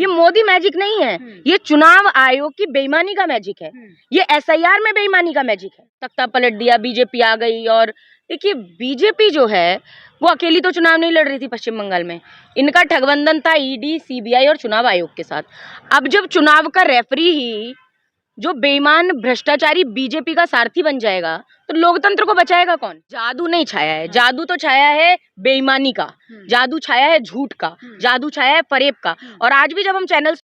ये मोदी मैजिक नहीं है, ये चुनाव आयोग की बेईमानी का मैजिक है। ये एसआईआर में बेईमानी का मैजिक है। तख्ता पलट दिया, बीजेपी आ गई। और देखिए बीजेपी जो है वो अकेली तो चुनाव नहीं लड़ रही थी पश्चिम बंगाल में, इनका ठगबंधन था ईडी, सीबीआई और चुनाव आयोग के साथ। अब जब चुनाव का रेफरी ही जो बेईमान भ्रष्टाचारी बीजेपी का सारथी बन जाएगा तो लोकतंत्र को बचाएगा कौन? जादू नहीं छाया है, जादू तो छाया है बेईमानी का, जादू छाया है झूठ का, जादू छाया है फरेब का। और आज भी जब हम चैनल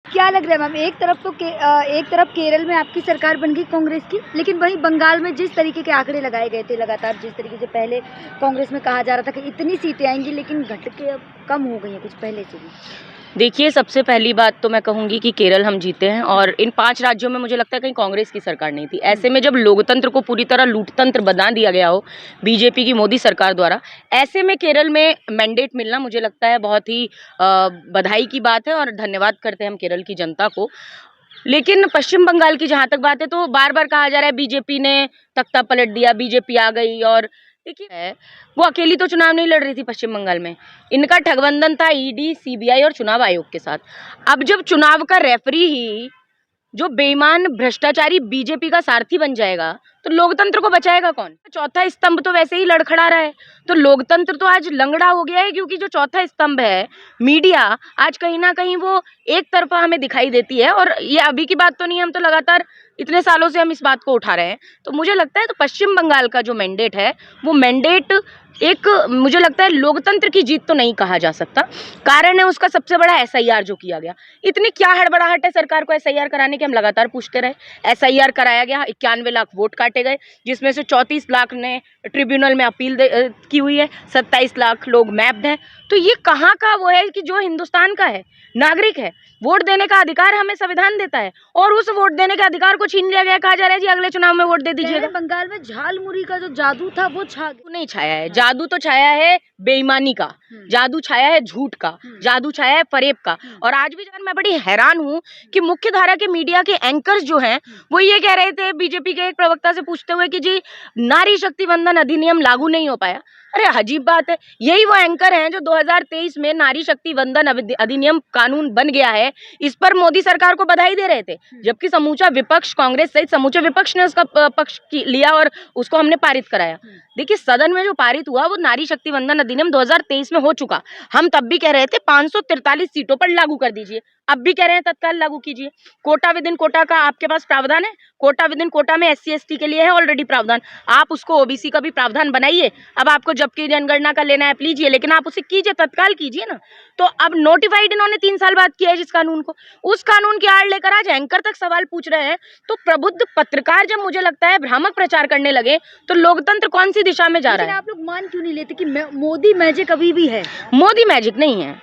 क्या लग रहा है मैम, एक तरफ केरल में आपकी सरकार बन गई कांग्रेस की, लेकिन वहीं बंगाल में जिस तरीके के आंकड़े लगाए गए थे लगातार, जिस तरीके से पहले कांग्रेस में कहा जा रहा था कि इतनी सीटें आएंगी, लेकिन घट के अब कम हो गई हैं कुछ पहले से भी। देखिए, सबसे पहली बात तो मैं कहूंगी कि केरल हम जीते हैं और इन 5 राज्यों में मुझे लगता है कहीं कांग्रेस की सरकार नहीं थी। ऐसे में जब लोकतंत्र को पूरी तरह लूटतंत्र बना दिया गया हो बीजेपी की मोदी सरकार द्वारा, ऐसे में केरल में मैंडेट मिलना मुझे लगता है बहुत ही बधाई की बात है और धन्यवाद करते हैं हम केरल की जनता को। लेकिन पश्चिम बंगाल की जहाँ तक बात है तो बार बार कहा जा रहा है बीजेपी ने तख्ता पलट दिया, बीजेपी आ गई। और देखिए वो अकेली तो चुनाव नहीं लड़ रही थी पश्चिम बंगाल में, इनका ठगबंधन था ईडी, सीबीआई और चुनाव आयोग के साथ। अब जब चुनाव का रेफरी ही जो बेईमान भ्रष्टाचारी बीजेपी का सारथी बन जाएगा तो लोकतंत्र को बचाएगा कौन? चौथा स्तंभ तो वैसे ही लड़खड़ा रहा है, तो लोकतंत्र तो आज लंगड़ा हो गया है, क्योंकि जो चौथा स्तंभ है मीडिया, आज कहीं ना कहीं वो एक तरफा हमें दिखाई देती है। और ये अभी की बात तो नहीं है, हम तो लगातार इतने सालों से हम इस बात को उठा रहे हैं। तो मुझे लगता है तो पश्चिम बंगाल का जो मैंडेट है वो मैंडेट एक, मुझे लगता है लोकतंत्र की जीत तो नहीं कहा जा सकता। कारण है उसका सबसे बड़ा एसआईआर जो किया गया। इतनी क्या हड़बड़ाहट है सरकार को एसआईआर कराने की, हम लगातार पूछते रहे। एसआईआर कराया गया, 91 लाख वोट काटे गए, जिसमें से 34 लाख ने ट्रिब्यूनल में अपील की हुई है, 27 लाख लोग मैप्ड हैं। तो ये कहाँ का वो है कि जो हिंदुस्तान का है, नागरिक है, वोट देने का अधिकार हमें संविधान देता है, और उस वोट देने के अधिकार को छीन लिया गया। कहा जा रहा है जी अगले चुनाव में वोट दे दीजिएगा। बंगाल में झालमुरी का जो जादू था वो नहीं छाया है, जादू तो छाया है बेईमानी का, जादू छाया है झूठ का, जादू छाया है फरेब का। और आज भी मैं बड़ी हैरान हूँ कि मुख्य धारा के मीडिया के एंकर्स जो हैं वो ये कह रहे थे बीजेपी के एक प्रवक्ता से पूछते हुए कि जी नारी शक्ति वंदन अधिनियम लागू नहीं हो पाया। अरे अजीब बात है, यही वो एंकर हैं जो 2023 में नारी शक्ति वंदन अधिनियम कानून बन गया है, इस पर मोदी सरकार को बधाई दे रहे थे, जबकि समूचा विपक्ष, कांग्रेस सहित समूचे विपक्ष ने उसका पक्ष लिया और उसको हमने पारित कराया। देखिए सदन में जो पारित हुआ वो नारी शक्ति वंदन अधिनियम 2023 में हो चुका। हम तब भी कह रहे थे 543 सीटों पर लागू कर दीजिए, अब भी कह रहे हैं तत्काल लागू कीजिए। कोटा विद इन कोटा का आपके पास प्रावधान है, कोटा विद इन कोटा में SC ST के लिए है ऑलरेडी प्रावधान, आप उसको OBC का भी प्रावधान बनाइए। अब आपको जबकि जनगणना का लेना है आप लीजिए, लेकिन आप उसे कीजिए, तत्काल कीजिए ना। तो अब नोटिफाइड इन्होंने 3 साल बाद किया है जिस कानून को, उस कानून की आड़ लेकर आज एंकर तक सवाल पूछ रहे हैं। तो प्रबुद्ध पत्रकार जब मुझे लगता है भ्रामक प्रचार करने लगे तो लोकतंत्र कौन सी दिशा में जा रहा है? आप लोग मान क्यों नहीं लेते कि मोदी मैजिक अभी भी है? मोदी मैजिक नहीं है,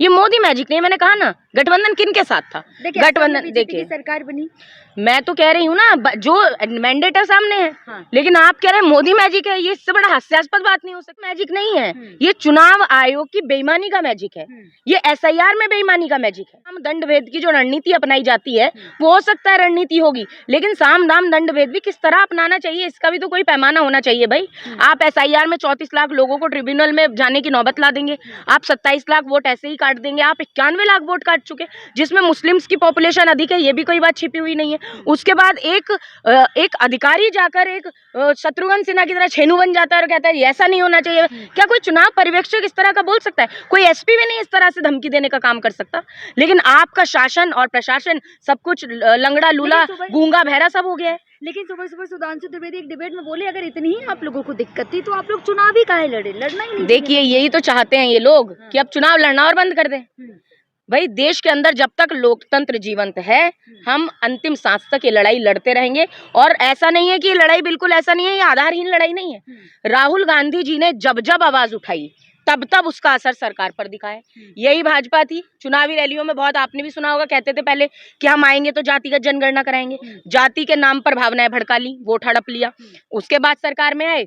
ये मोदी मैजिक नहीं। मैंने कहा ना गठबंधन किन के साथ था, गठबंधन देखिए सरकार बनी। मैं तो कह रही हूँ ना जो मैंडेट है सामने है। हाँ। लेकिन आप कह रहे हैं मोदी मैजिक है, ये इससे बड़ा हास्यास्पद बात नहीं हो सकती। मैजिक नहीं है, ये चुनाव आयोग की बेईमानी का मैजिक है, ये एसआईआर में बेईमानी का मैजिक है। साम दंड भेद की जो रणनीति अपनाई जाती है वो हो सकता है रणनीति होगी, लेकिन साम दाम दंड भेद भी किस तरह अपनाना चाहिए इसका भी तो कोई पैमाना होना चाहिए भाई। आप एसआईआर में 34 लाख लोगों को ट्रिब्यूनल में जाने की नौबत ला देंगे, आप 27 लाख वोट ऐसे ही काट देंगे, आप 91 लाख वोट काट चुके, जिसमें मुस्लिम्स की पॉपुलेशन अधिक है, ये भी कोई बात छिपी हुई नहीं है। उसके बाद एक अधिकारी जाकर एक शत्रुघ्न सिन्हा की तरह छेनू बन जाता है और कहता है ऐसा नहीं होना चाहिए। क्या कोई चुनाव पर्यवेक्षक इस तरह का बोल सकता है? कोई SP भी नहीं इस तरह से धमकी देने का काम कर सकता। लेकिन आपका शासन और प्रशासन सब कुछ लंगड़ा लूला गूंगा बहरा सब हो गया है। लेकिन सुबह सुबह सुधांशु त्रिवेदी एक डिबेट में बोले अगर इतनी ही आप लोगों को दिक्कत थी तो आप लोग चुनाव ही काहे लड़े, लड़ना ही नहीं। देखिए यही तो चाहते हैं ये लोग कि अब चुनाव लड़ना और बंद कर दें। भाई देश के अंदर जब तक लोकतंत्र जीवंत है हम अंतिम सांस तक ये लड़ाई लड़ते रहेंगे। और ऐसा नहीं है कि ये लड़ाई बिल्कुल ऐसा नहीं है, ये आधारहीन लड़ाई नहीं है। राहुल गांधी जी ने जब जब आवाज उठाई तब तब उसका असर सरकार पर दिखा है। यही भाजपा थी, चुनावी रैलियों में बहुत आपने भी सुना होगा, कहते थे पहले कि हम आएंगे तो जातिगत जनगणना कराएंगे, जाति के नाम पर भावनाएं भड़का ली, वोट हड़प लिया। उसके बाद सरकार में आए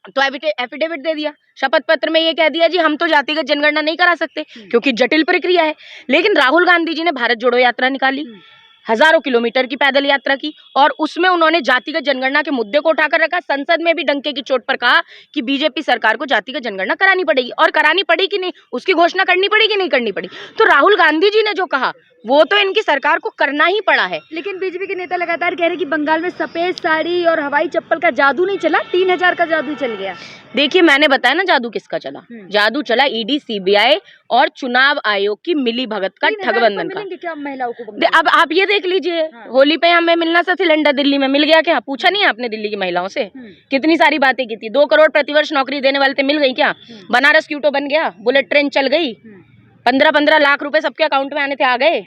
तो एफिडेविट दे दिया, शपथ पत्र में ये कह दिया जी हम तो जातिगत जनगणना नहीं करा सकते क्योंकि जटिल प्रक्रिया है। लेकिन राहुल गांधी जी ने भारत जोड़ो यात्रा निकाली, हजारों किलोमीटर की पैदल यात्रा की और उसमें उन्होंने जातिगत जनगणना के मुद्दे को उठाकर रखा। संसद में भी डंके की चोट पर कहा कि बीजेपी सरकार को जातिगत जनगणना करानी पड़ेगी, और करानी पड़ी कि नहीं, उसकी घोषणा करनी पड़ी कि नहीं करनी पड़ी। तो राहुल गांधी जी ने जो कहा वो तो इनकी सरकार को करना ही पड़ा है। लेकिन बीजेपी के नेता लगातार कह रहे हैं कि बंगाल में सफेद साड़ी और हवाई चप्पल का जादू नहीं चला, 3000 का जादू चल गया। देखिए, मैंने बताया ना जादू किसका चला। जादू चला ईडी, सीबीआई और चुनाव आयोग की मिली भगत का, ठगबंधन का। क्या महिलाओं को अब आप ये देख लीजिए, होली पे हमें मिलना सा सिलेंडर दिल्ली में मिल गया क्या? पूछा नहीं आपने दिल्ली की महिलाओं से? कितनी सारी बातें की थी। 2 करोड़ प्रतिवर्ष नौकरी देने वाले थे, मिल गई क्या? बनारस क्यूटो बन गया, बुलेट ट्रेन चल गई, 15-15 लाख रुपए सबके अकाउंट में आने थे, आ गए।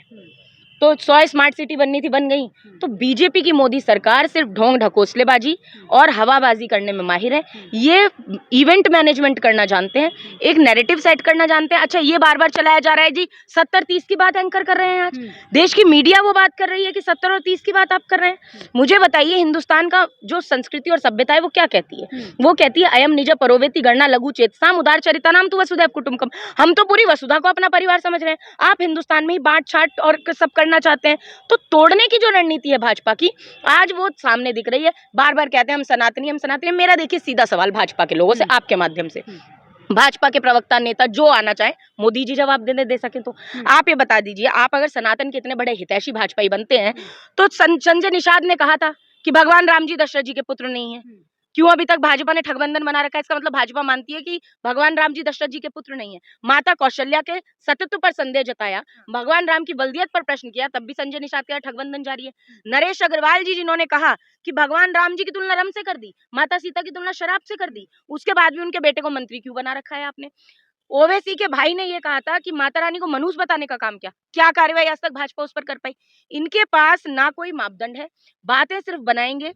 तो 100 स्मार्ट सिटी बननी थी, बन गई। तो बीजेपी की मोदी सरकार सिर्फ ढोंग ढकोसलेबाजी और हवाबाजी करने में माहिर है। ये इवेंट मैनेजमेंट करना जानते हैं, एक नैरेटिव सेट करना जानते हैं। अच्छा, ये बार बार चलाया जा रहा है जी 70-30 की बात एंकर कर रहे हैं। आज देश की मीडिया वो बात कर रही है कि 70 और 30 की बात आप कर रहे हैं। मुझे बताइए, हिंदुस्तान का जो संस्कृति और सभ्यता है वो क्या कहती है? वो कहती है अयम निज परोवेति गणना लघु चेतसाम उदार चरितानाम तु वसुधैव कुटुंबकम। हम तो पूरी वसुधा को अपना परिवार समझ रहे हैं, आप हिंदुस्तान में ही बांट छाट और सब करना चाहते हैं। तो तोड़ने की जो रणनीति है भाजपा की, आज वो सामने दिख रही है। बार बार कहते हैं हम सनातनी, हम सनातनी। मेरा देखिए सीधा सवाल भाजपा के लोगों से आपके माध्यम से, भाजपा के प्रवक्ता नेता जो आना चाहे, मोदी जी जवाब देने सके तो आप ये बता दीजिए, आप अगर सनातन के इतने बड़े हितैषी भाजपाई बनते हैं तो संजय निषाद ने कहा था कि भगवान राम जी दशरथ जी के पुत्र नहीं है। क्यों अभी तक भाजपा ने ठगबंधन बना रखा है? इसका मतलब भाजपा मानती है कि भगवान राम जी दशरथ जी के पुत्र नहीं है। माता कौशल्या के सतत्व पर संदेह जताया, भगवान राम की बल्दियत पर प्रश्न किया, तब भी संजय निषाद का ठगबंधन जारी है। नरेश अग्रवाल जी जिन्होंने कहा कि भगवान राम जी की तुलना रम से कर दी, माता सीता की तुलना शराब से कर दी, उसके बाद भी उनके बेटे को मंत्री क्यों बना रखा है आपने? ओवैसी के भाई ने ये कहा था कि माता रानी को मनुष्य बताने का काम क्या कार्रवाई आज तक भाजपा उस पर कर पाई? इनके पास ना कोई मापदंड है, बातें सिर्फ बनाएंगे,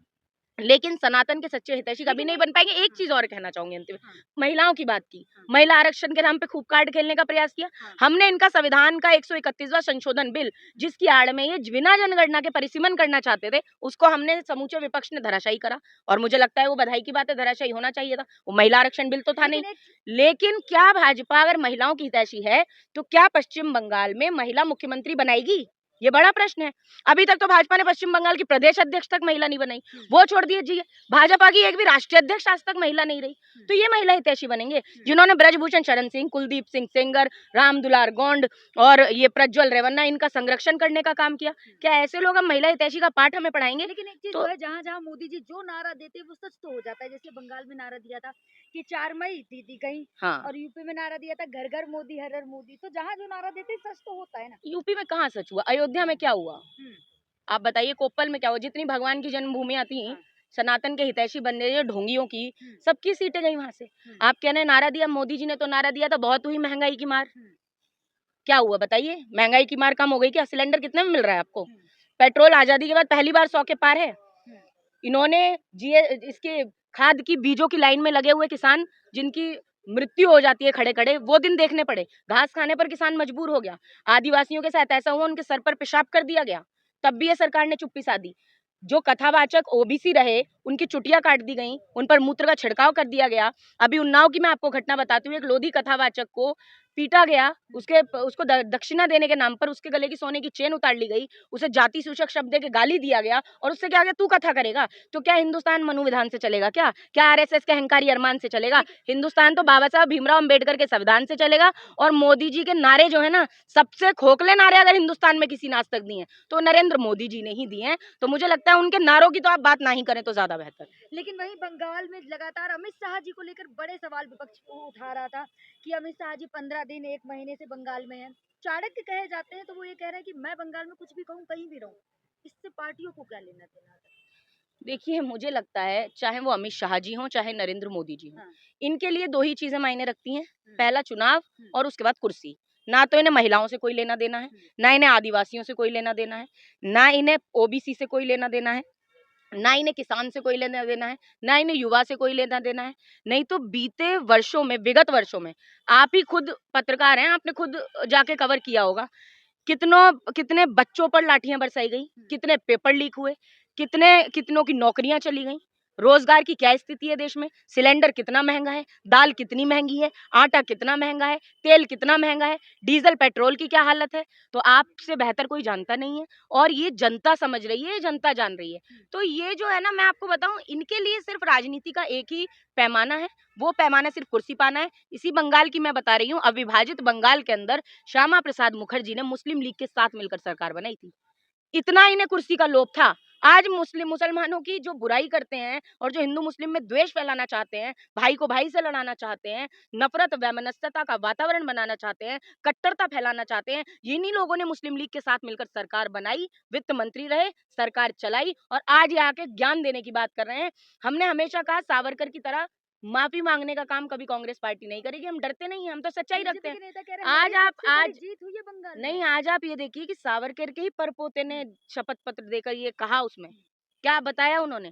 लेकिन सनातन के सच्चे हितैषी कभी नहीं बन पाएंगे। एक चीज और कहना चाहूंगी अंतिम में, महिलाओं की बात की, महिला आरक्षण के नाम पे खूब कार्ड खेलने का प्रयास किया। हमने इनका संविधान का 131वां संशोधन बिल, जिसकी आड़ में ये बिना जनगणना के परिसीमन करना चाहते थे, उसको हमने समूचे विपक्ष ने धराशायी करा। और मुझे लगता है वो बधाई की बात है, धराशायी होना चाहिए था। वो महिला आरक्षण बिल तो था नहीं। लेकिन क्या भाजपा अगर महिलाओं की हितैषी है तो क्या पश्चिम बंगाल में महिला मुख्यमंत्री बनाएगी? ये बड़ा प्रश्न है। अभी तक तो भाजपा ने पश्चिम बंगाल की प्रदेश अध्यक्ष तक महिला नहीं बनाई, वो छोड़ दीजिए, भाजपा की एक भी राष्ट्रीय अध्यक्ष आज तक महिला नहीं रही। तो ये महिला हितैषी बनेंगे जिन्होंने ब्रजभूषण शरण सिंह, कुलदीप सिंह सेंगर, राम दुलार गोंड और ये प्रज्वल रेवन्ना, इनका संरक्षण करने का काम किया। क्या ऐसे लोग हम महिला हितैषी का पाठ हमें पढ़ाएंगे? लेकिन एक चीज तो है, जहाँ जहाँ मोदी जी जो नारा देते वो सच तो हो जाता है। जैसे बंगाल में नारा दिया था कि 4 मई दीदी कहीं, हाँ। और यूपी में नारा दिया था घर घर मोदी हर हर मोदी। तो जहाँ जो नारा देते सच तो होता है ना। यूपी में कहाँ सच हुआ? अयोध्या में क्या हुआ? आप बताइए, कोप्पल में क्या हुआ? जितनी भगवान की जन्मभूमियां थी, सनातन के हितैषी बनने रहे ढोंगियों की, सबकी सीटें गई वहां से। आप कह रहे हैं नारा दिया, मोदी जी ने तो नारा दिया था बहुत हुई महंगाई की मार। क्या हुआ बताइए? महंगाई की मार कम हो गई क्या? सिलेंडर कितने में मिल रहा है आपको? पेट्रोल आजादी के बाद पहली बार 100 के पार है। इन्होंने इसके खाद की बीजों की लाइन में लगे हुए किसान जिनकी मृत्यु हो जाती है खड़े खड़े, वो दिन देखने पड़े। घास खाने पर किसान मजबूर हो गया। आदिवासियों के साथ ऐसा हुआ, उनके सर पर पेशाब कर दिया गया, तब भी ये सरकार ने चुप्पी साधी। जो कथावाचक ओबीसी रहे उनकी चुटियां काट दी गई, उन पर मूत्र का छिड़काव कर दिया गया। अभी उन्नाव की मैं आपको घटना बताती हूँ। एक लोधी कथावाचक को पीटा गया, उसको दक्षिणा देने के नाम पर उसके गले की सोने की चेन उतार ली गई, उसे जाति सूचक शब्द दे के गाली दिया गया, और उससे क्या गया, तू कथा करेगा? तो क्या हिंदुस्तान मनु विधान से चलेगा? क्या आरएसएस के अहंकारी अरमान से चलेगा? हिंदुस्तान तो बाबा साहब भीमराव अंबेडकर के संविधान से चलेगा। और मोदी जी के नारे जो है ना, सबसे खोखले नारे अगर हिंदुस्तान में किसी ने आज तक दिए हैं तो नरेंद्र मोदी जी ने ही दिए हैं। तो मुझे लगता है उनके नारों की तो आप बात ना ही करें तो ज्यादा बेहतर। लेकिन वहीं बंगाल में लगातार अमित शाह जी को लेकर बड़े सवाल विपक्ष उठा रहा था कि अमित शाह जी 15 दिन 1 महीने से बंगाल में हैं। चाणक्य कहे जाते हैं, तो वो ये कह रहे हैं कि मैं बंगाल में कुछ भी कहूँ, कहीं भी रहूँ, इससे पार्टियों को क्या लेना देना? देखिए, मुझे लगता है चाहे वो अमित शाह जी हों चाहे नरेंद्र मोदी जी हों, इनके लिए 2 ही चीजें मायने रखती हैं। पहला चुनाव और उसके बाद कुर्सी। ना तो इन्हें महिलाओं से कोई लेना देना है, ना इन्हें आदिवासियों से कोई लेना देना है, ना इन्हें ओबीसी से कोई लेना देना है, ना इन्हें किसान से कोई लेना देना है, ना इन्हें युवा से कोई लेना देना है। नहीं तो बीते वर्षों में, विगत वर्षों में, आप ही खुद पत्रकार हैं, आपने खुद जाके कवर किया होगा, कितने बच्चों पर लाठियां बरसाई गई, कितने पेपर लीक हुए, कितनों की नौकरियां चली गई। रोजगार की क्या स्थिति है देश में, सिलेंडर कितना महंगा है, दाल कितनी महंगी है, आटा कितना महंगा है, तेल कितना महंगा है, डीजल पेट्रोल की क्या हालत है, तो आपसे बेहतर कोई जानता नहीं है। और ये जनता समझ रही है, ये जनता जान रही है। तो ये जो है ना, मैं आपको बताऊं, इनके लिए सिर्फ राजनीति का एक ही पैमाना है, वो पैमाना सिर्फ कुर्सी पाना है। इसी बंगाल की मैं बता रही हूँ, अविभाजित बंगाल के अंदर श्यामा प्रसाद मुखर्जी ने मुस्लिम लीग के साथ मिलकर सरकार बनाई थी। इतना इन्हें कुर्सी का लोभ था। आज मुसलमानों की जो बुराई करते हैं और जो हिंदू मुस्लिम में द्वेष फैलाना चाहते हैं, भाई को भाई से लड़ाना चाहते हैं, नफरत वैमनस्यता का वातावरण बनाना चाहते हैं, कट्टरता फैलाना चाहते हैं, इन्हीं लोगों ने मुस्लिम लीग के साथ मिलकर सरकार बनाई, वित्त मंत्री रहे, सरकार चलाई और आज यहाँ के ज्ञान देने की बात कर रहे हैं। हमने हमेशा कहा सावरकर की तरह माफी मांगने का काम कभी कांग्रेस पार्टी नहीं करेगी। हम डरते नहीं हैं, हम तो सच्चाई रखते हैं। आज जीत हुई है बंगाल नहीं, आज आप ये देखिए कि सावरकर के ही परपोते ने शपथ पत्र देकर ये कहा, उसमें क्या बताया उन्होंने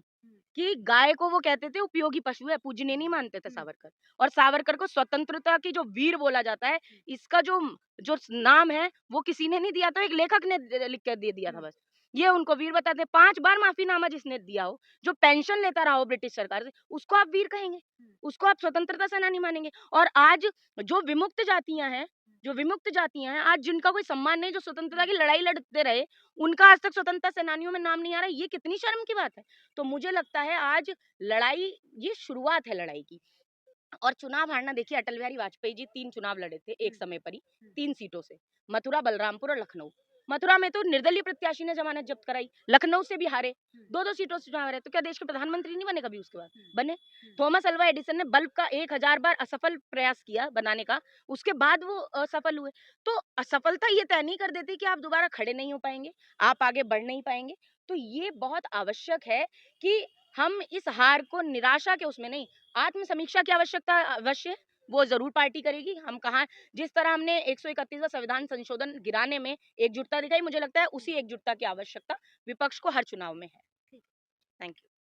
कि गाय को वो कहते थे उपयोगी पशु है, पूजने नहीं मानते थे सावरकर। और सावरकर को स्वतंत्रता की जो वीर बोला जाता है, इसका जो जो नाम है वो किसी ने नहीं दिया था, एक लेखक ने लिख कर दे दिया था बस। ये उनको वीर बताते। 5 बार माफीनामा जिसने दिया हो, जो पेंशन लेता रहा हो ब्रिटिश सरकार से, उसको आप वीर कहेंगे, उसको आप स्वतंत्रता सेनानी मानेंगे। और आज जो विमुक्त जातियां हैं, आज जिनका कोई सम्मान नहीं, जो स्वतंत्रता की लड़ाई लड़ते रहे, उनका आज तक स्वतंत्रता सेनानियों में नाम नहीं आ रहा है। ये कितनी शर्म की बात है। तो मुझे लगता है आज लड़ाई, ये शुरुआत है लड़ाई की। और चुनाव हारना, देखिए अटल बिहारी वाजपेयी जी 3 चुनाव लड़े थे एक समय पर ही, 3 सीटों से, मथुरा, बलरामपुर और लखनऊ। मथुरा में तो निर्दलीय प्रत्याशी ने जमानत जब्त कराई, लखनऊ से भी हारे, 2-2 सीटों से चुनाव हारे। तो क्या देश के प्रधानमंत्री नहीं बने कभी उसके बाद? बने। थॉमस अल्वा एडिसन ने बल्ब का 1000 बार असफल प्रयास किया बनाने का, उसके बाद वो असफल हुए। तो असफलता ये तय नहीं कर देती कि आप दोबारा खड़े नहीं हो पाएंगे, आप आगे बढ़ नहीं पाएंगे। तो ये बहुत आवश्यक है कि हम इस हार को निराशा के उसमें नहीं, आत्म समीक्षा की आवश्यकता अवश्य है, वो जरूर पार्टी करेगी। हम कहाँ, जिस तरह हमने 131वां संविधान संशोधन गिराने में एकजुटता दिखाई, मुझे लगता है उसी एकजुटता की आवश्यकता विपक्ष को हर चुनाव में है। Thank you.